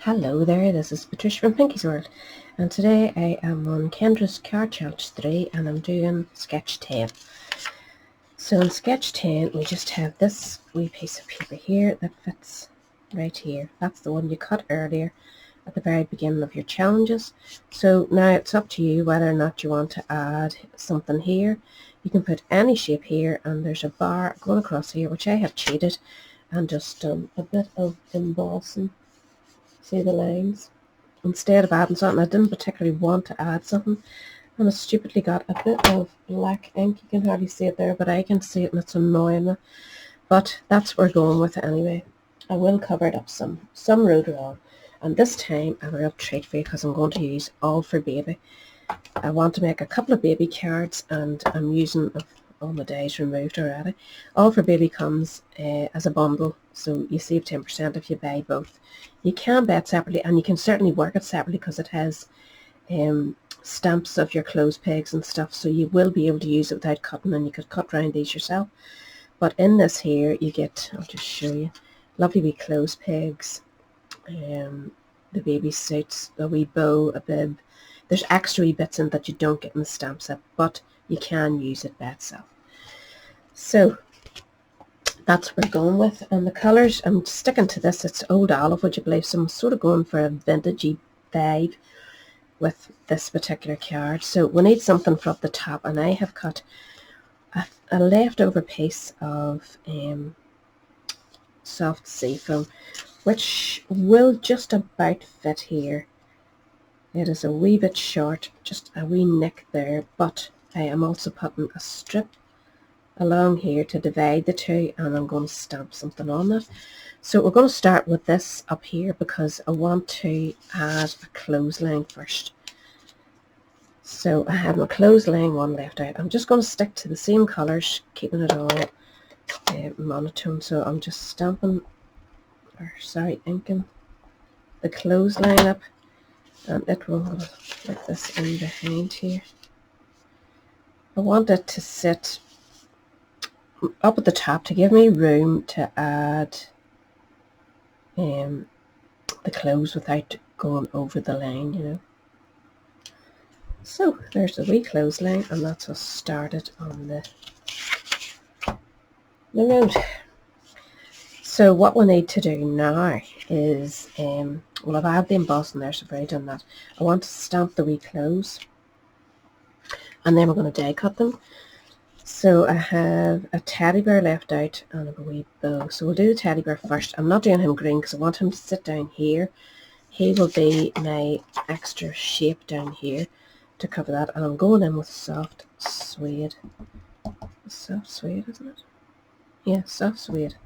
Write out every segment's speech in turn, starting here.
Hello there, this is Patricia from Pinky's World, and today I am on Kendra's Card Challenge 3 and I'm doing Sketch 10. So in Sketch 10 we just have this wee piece of paper here that fits right here. That's the one you cut earlier at the very beginning of your challenges. So now it's up to you whether or not you want to add something here. You can put any shape here, and there's a bar going across here which I have cheated and just done a bit of embossing. See the lines? Instead of adding something, I didn't particularly want to add something, and I stupidly got a bit of black ink. You can hardly see it there, but I can see it and it's annoying me. But that's what we're going with anyway. I will cover it up some later on, and this time I have a real treat for you because I'm going to use All for Baby. I want to make a couple of baby cards, and I'm using all the days removed already. All for Baby comes as a bundle, so you save 10% if you buy both. You can buy it separately, and you can certainly work it separately because it has stamps of your clothes pegs and stuff, so you will be able to use it without cutting, and you could cut around these yourself. But in this here you get, I'll just show you, lovely wee clothes pegs, the baby suits, a wee bow, a bib. There's extra wee bits in that you don't get in the stamp set, but you can use it by itself. So that's what we're going with. And the colours, I'm sticking to this, it's Old Olive, would you believe, so I'm sort of going for a vintagey vibe with this particular card. So we need something for up the top, and I have cut a leftover piece of soft seafoam, which will just about fit here. It is a wee bit short, just a wee nick there, but I am also putting a strip along here to divide the two, and I'm going to stamp something on it. So we're going to start with this up here because I want to add a clothesline first. So I have my clothesline one left out. I'm just going to stick to the same colours, keeping it all monotone. So I'm just inking the clothesline up, and it will go like this in behind here. I want it to sit up at the top to give me room to add the clothes without going over the line, you know. So there's the wee clothesline, and that's us started on the road. So what we need to do now is, well, I've added the embossing there, so I've already done that. I want to stamp the wee clothes, and then we're going to die cut them. So I have a teddy bear left out and a wee bow. So we'll do the teddy bear first. I'm not doing him green because I want him to sit down here. He will be my extra shape down here to cover that. And I'm going in with soft suede. Soft suede, isn't it? Yeah, soft suede.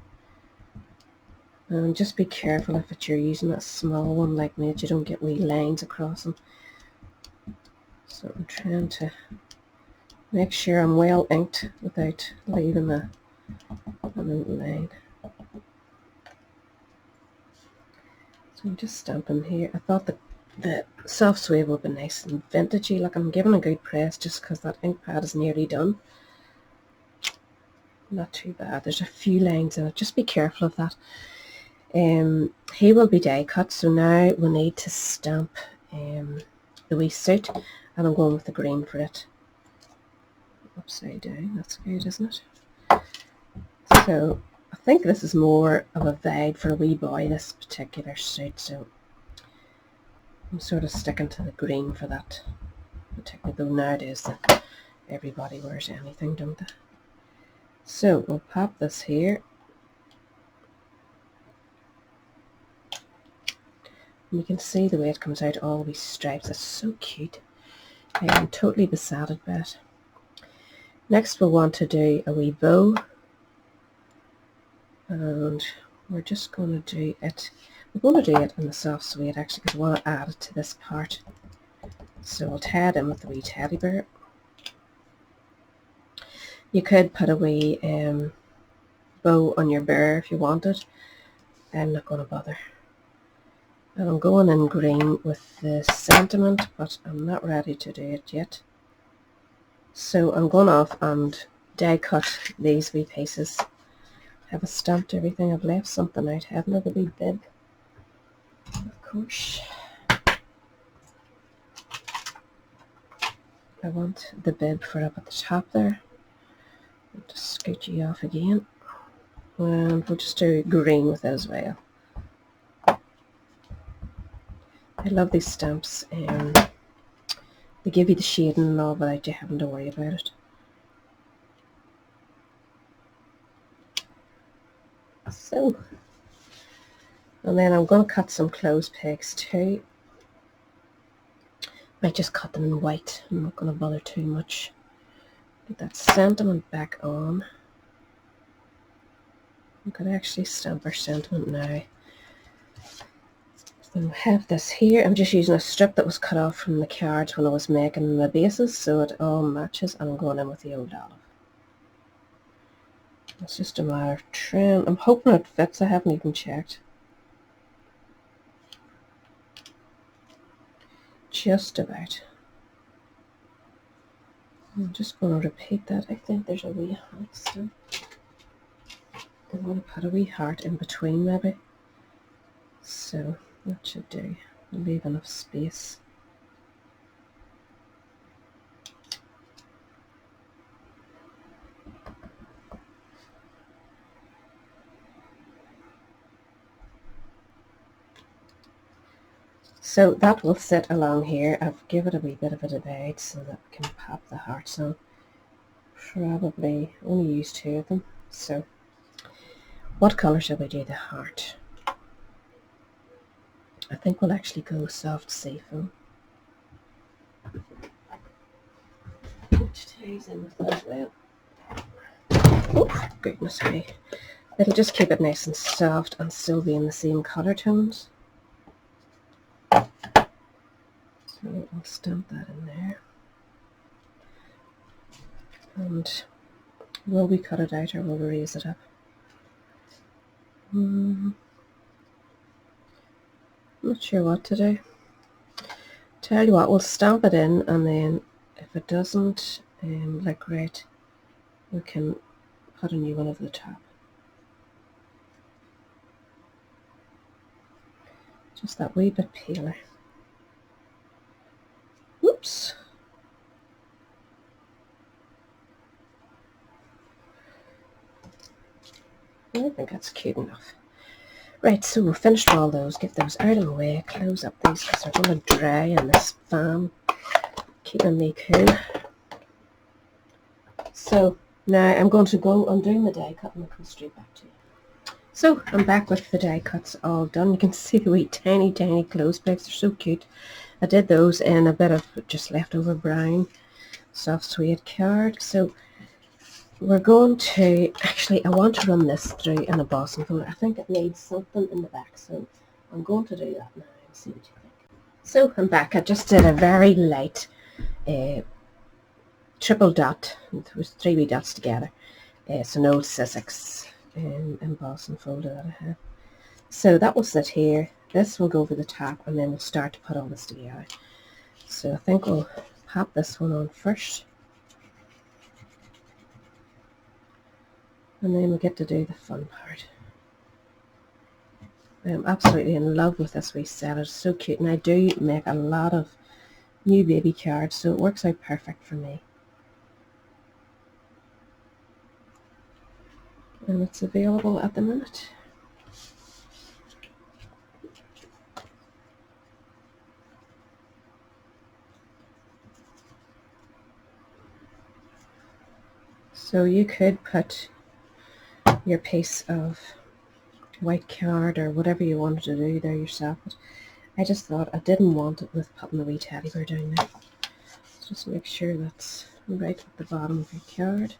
And just be careful if you're using a small one like me, that you don't get wee lines across them. So I'm trying to make sure I'm well inked without leaving a line. So I'm just stamping here. I thought the soft suede would be nice and vintagey. Like, I'm giving a good press just because that ink pad is nearly done. Not too bad. There's a few lines in it. Just be careful of that. He will be die cut, so now we need to stamp the wee suit, and I'm going with the green for it. Upside down, that's good, isn't it? So I think this is more of a vibe for a wee boy, this particular suit, so I'm sort of sticking to the green for that particular, though nowadays everybody wears anything, don't they? So we'll pop this here, and you can see the way it comes out, all these stripes. It's so cute. I am totally besotted by it. Next we'll want to do a wee bow, and we're just going to do it, we're going to do it in the soft suede actually, because I want to add it to this part. So we'll tie it in with the wee teddy bear. You could put a wee bow on your bear if you wanted. I'm not going to bother. And I'm going in green with the sentiment, but I'm not ready to do it yet. So I'm going off and die cut these wee pieces. Have I stamped everything? I've left something out, haven't I? The wee bib. Of course, I want the bib for up at the top there. I'll just scoot you off again. And we'll just do green with it as well. I love these stamps. They give you the shading and all without you having to worry about it. So, and then I'm going to cut some clothes pegs too. Might just cut them in white. I'm not going to bother too much. Get that sentiment back on. I'm going to actually stamp our sentiment now. So I have this here. I'm just using a strip that was cut off from the cards when I was making the bases, so it all matches, and I'm going in with the old olive. It's just a matter of trying. I'm hoping it fits. I haven't even checked. Just about. I'm just going to repeat that. I think there's a wee heart still. I'm going to put a wee heart in between maybe. So that should do. Leave enough space. So that will sit along here. I've given it a wee bit of a divide so that we can pop the hearts on. Probably only use 2 of them. So what colour shall we do the heart? I think we'll actually go soft seafoam. Which ties in with that as well. Oh, goodness me. It'll just keep it nice and soft and still be in the same colour tones. So I'll stamp that in there. And will we cut it out or will we raise it up? Not sure what to do. Tell you what, we'll stamp it in, and then if it doesn't look right, we can put a new one over the top. Just that wee bit paler. Whoops. I think that's cute enough. Right, so we've finished all those. Get those out of the way. Close up these because they're going to dry in this fan. Keeping me cool. So now I'm going to go undo my die cut and I'll come straight back to you. So I'm back with the die cuts all done. You can see the wee tiny clothes pegs. They're so cute. I did those in a bit of just leftover brown soft suede card. So we're going to, actually I want to run this through in a embossing folder. I think it needs something in the back, so I'm going to do that now and see what you think. So I'm back. I just did a very light triple dot. There was 3 wee dots together. It's an old Sussex embossing folder that I have. So that will sit here. This will go over the top, and then we'll start to put all this together. So I think we'll pop this one on first. And then we'll get to do the fun part. I'm absolutely in love with this wee set. It's so cute, and I do make a lot of new baby cards, so it works out perfect for me. And it's available at the minute. So you could put your piece of white card or whatever you wanted to do there yourself, but I just thought I didn't want it with putting the wee teddy bear down there. So just make sure that's right at the bottom of your card.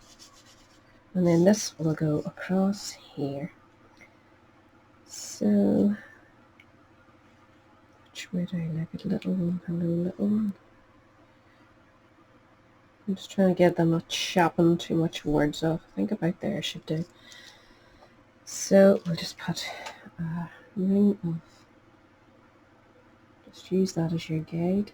And then this will go across here. So which way do I like it? Little one, hello little one. I'm just trying to get them not chopping too much words off. I think about there should do. So we'll just put a ring of, just use that as your guide.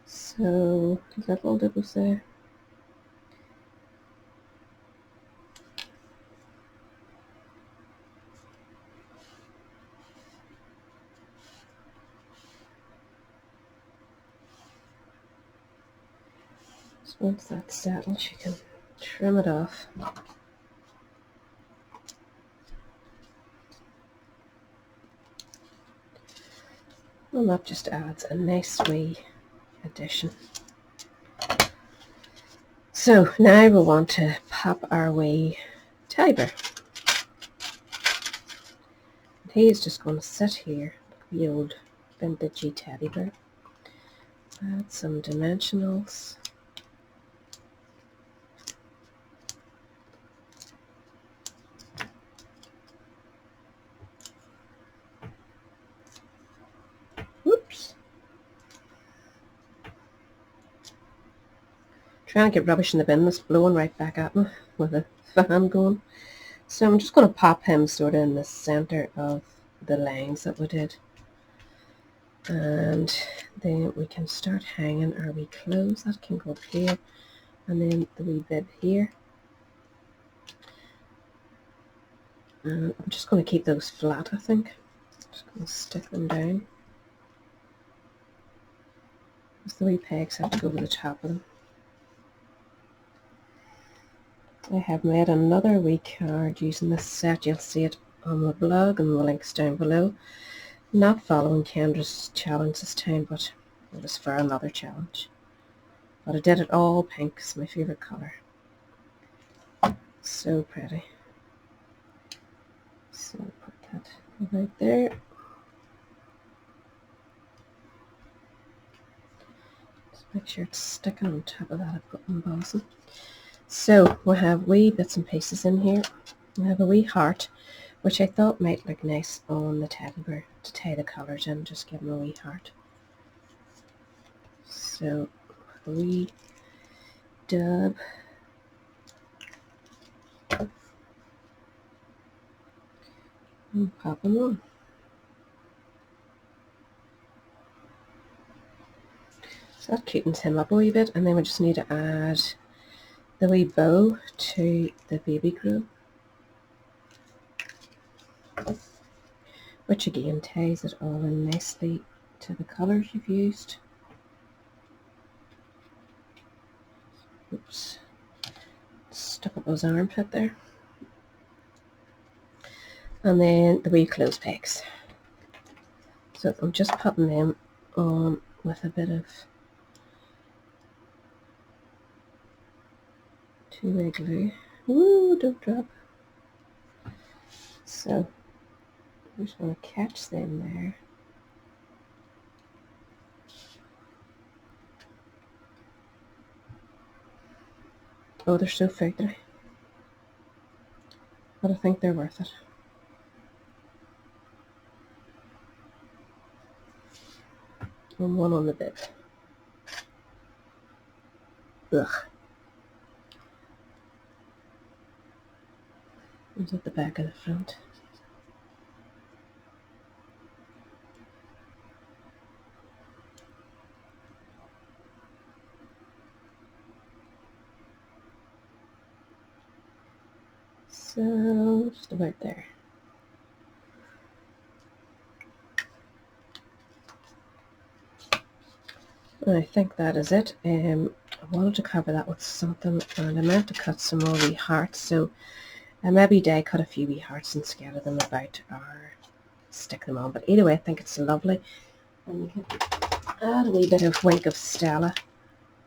So little did we say? Once that's settled, you can trim it off. And that just adds a nice wee addition. So now we want to pop our wee teddy bear. He is just going to sit here, the old vintagey teddy bear. Add some dimensionals. Whoops. Trying to get rubbish in the bin that's blowing right back at me with a fan going. So I'm just going to pop him sort of in the center of the lines that we did. And then we can start hanging our wee clothes. That can go up here. And then the wee bib here. And I'm just going to keep those flat, I think. Just going to stick them down. Because the wee pegs have to go over the top of them. I have made another wee card using this set. You'll see it on the blog and the links down below. Not following Kendra's challenge this time, but it was for another challenge. But I did it all pink. It's my favourite colour. So pretty. So put that right there. Just make sure it's sticking on top of that. I've got embossing. So we have wee bits and pieces in here. We have a wee heart, which I thought might look nice on the teddy bear to tie the colours in, just give him a wee heart. So a wee dub. And pop them on. So that cutens him up a wee bit, and then we just need to add the wee bow to the baby glue, which again ties it all in nicely to the colours you've used. Oops, stuck up his armpit there. And then the wee clothes pegs. So I'm just putting them on with a bit of two-way glue. Woo, don't drop. So I'm just going to catch them there. Oh, they're so feathery. But I think they're worth it. And one on the bib. Ugh. One's at the back and the front. So, just about there. I think that is it. I wanted to cover that with something, and I meant to cut some more wee hearts, so I maybe die cut a few wee hearts and scatter them about or stick them on. But either way, I think it's lovely. And you can add a wee bit of Wink of Stella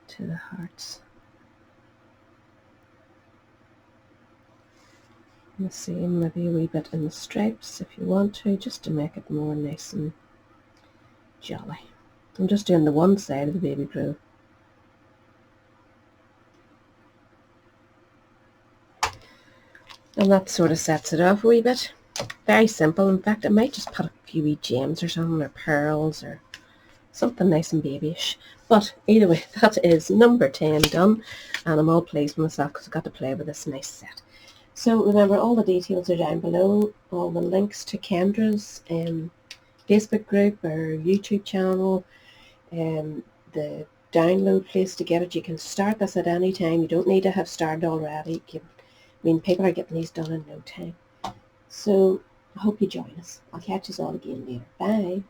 to the hearts. And the same, maybe a wee bit in the stripes if you want to, just to make it more nice and jolly. I'm just doing the one side of the baby glue. And that sort of sets it off a wee bit. Very simple. In fact, I might just put a few wee gems or something, or pearls, or something nice and babyish. But either way, that is number 10 done. And I'm all pleased with myself because I got to play with this nice set. So remember, all the details are down below. All the links to Kendra's Facebook group or YouTube channel. The download place to get it. You can start this at any time. You don't need to have started already. I mean, people are getting these done in no time. So I hope you join us. I'll catch you all again later. Bye.